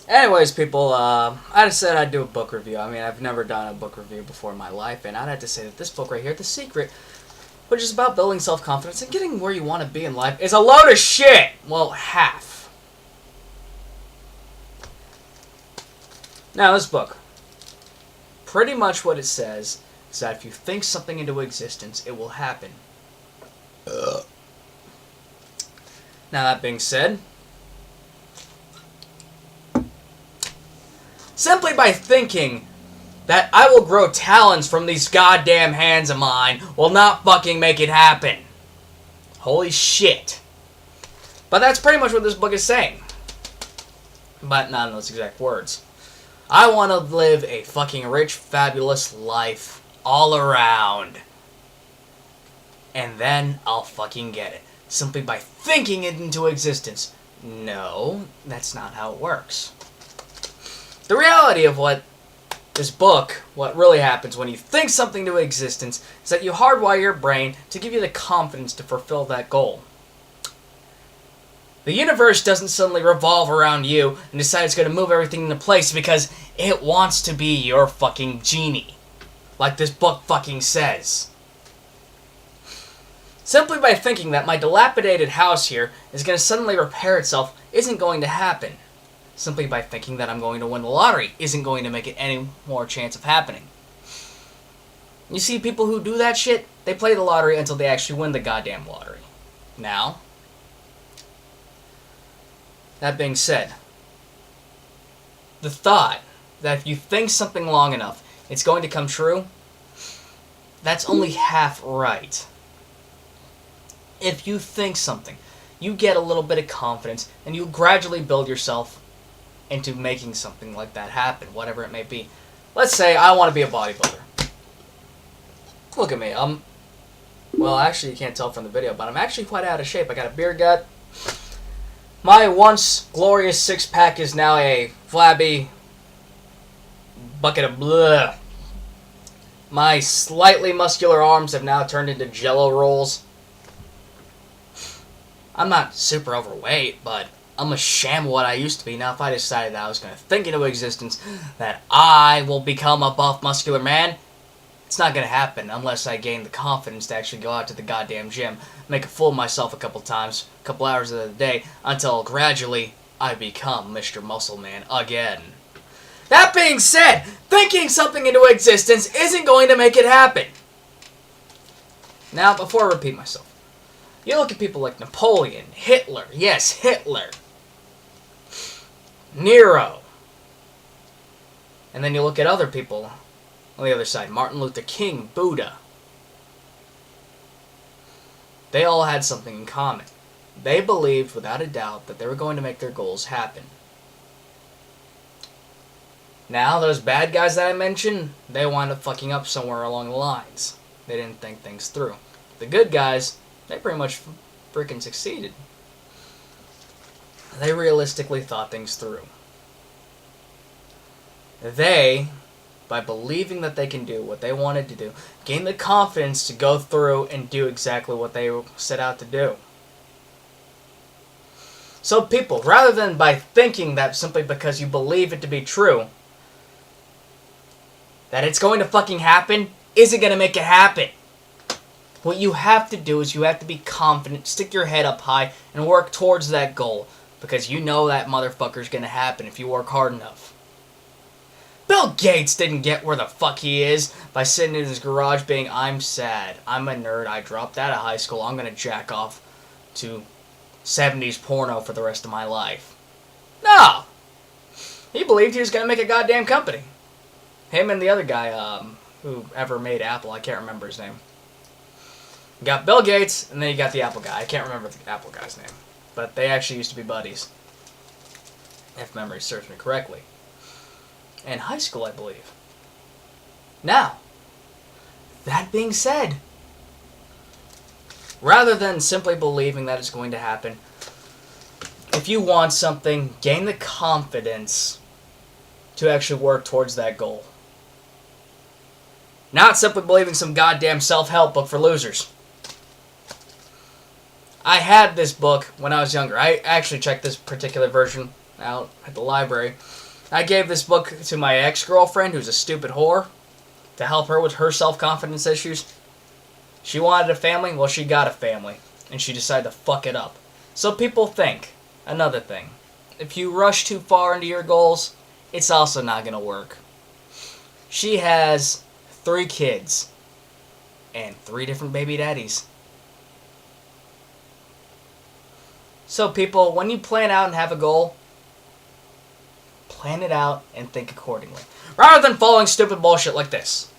Anyways, people, I just said I'd do a book review. I mean, I've never done a book review before in my life, and I'd have to say that this book right here, The Secret, which is about building self-confidence and getting where you want to be in life, is a load of shit! Well, half. Now, this book, pretty much what it says is that if you think something into existence, it will happen. Now, that being said, simply by thinking that I will grow talons from these goddamn hands of mine will not fucking make it happen. Holy shit. But that's pretty much what this book is saying. But not in those exact words. I want to live a fucking rich, fabulous life all around. And then I'll fucking get it. Simply by thinking it into existence. No, that's not how it works. The reality of what really happens when you think something into existence is that you hardwire your brain to give you the confidence to fulfill that goal. The universe doesn't suddenly revolve around you and decide it's going to move everything into place because it wants to be your fucking genie. Like this book fucking says. Simply by thinking that my dilapidated house here is going to suddenly repair itself isn't going to happen. Simply by thinking that I'm going to win the lottery isn't going to make it any more chance of happening. You see, people who do that shit, they play the lottery until they actually win the goddamn lottery. Now, that being said, the thought that if you think something long enough, it's going to come true, that's only half right. If you think something, you get a little bit of confidence, and you gradually build yourself into making something like that happen, whatever it may be. Let's say I want to be a bodybuilder. Look at me. Well, actually, you can't tell from the video, but I'm actually quite out of shape. I got a beer gut. My once glorious six-pack is now a flabby bucket of bleh. My slightly muscular arms have now turned into jello rolls. I'm not super overweight, but I'm a sham of what I used to be. Now, if I decided that I was going to think into existence that I will become a buff, muscular man, it's not going to happen unless I gain the confidence to actually go out to the goddamn gym, make a fool of myself a couple times, a couple hours of the day, until gradually I become Mr. Muscle Man again. That being said, thinking something into existence isn't going to make it happen. Now, before I repeat myself, you look at people like Napoleon, Hitler, yes, Hitler, Nero. And then you look at other people on the other side. Martin Luther King, Buddha. They all had something in common. They believed, without a doubt, that they were going to make their goals happen. Now, those bad guys that I mentioned, they wound up fucking up somewhere along the lines. They didn't think things through. The good guys, they pretty much freaking succeeded. They realistically thought things through. They, by believing that they can do what they wanted to do, gained the confidence to go through and do exactly what they set out to do. So people, rather than by thinking that simply because you believe it to be true, that it's going to fucking happen, isn't going to make it happen. What you have to do is you have to be confident, stick your head up high, and work towards that goal. Because you know that motherfucker's gonna happen if you work hard enough. Bill Gates didn't get where the fuck he is by sitting in his garage being, I'm sad, I'm a nerd, I dropped out of high school, I'm gonna jack off to 70s porno for the rest of my life. No! He believed he was gonna make a goddamn company. Him and the other guy, who ever made Apple, I can't remember his name. You got Bill Gates, and then you got the Apple guy. I can't remember the Apple guy's name. But they actually used to be buddies, if memory serves me correctly. In high school, I believe. Now, that being said, rather than simply believing that it's going to happen, if you want something, gain the confidence to actually work towards that goal. Not simply believing some goddamn self-help book for losers. I had this book when I was younger. I actually checked this particular version out at the library. I gave this book to my ex-girlfriend, who's a stupid whore, to help her with her self-confidence issues. She wanted a family, well, she got a family, and she decided to fuck it up. So people think, another thing, if you rush too far into your goals, it's also not going to work. She has 3 kids, and 3 different baby daddies. So people, when you plan out and have a goal, plan it out and think accordingly. Rather than following stupid bullshit like this.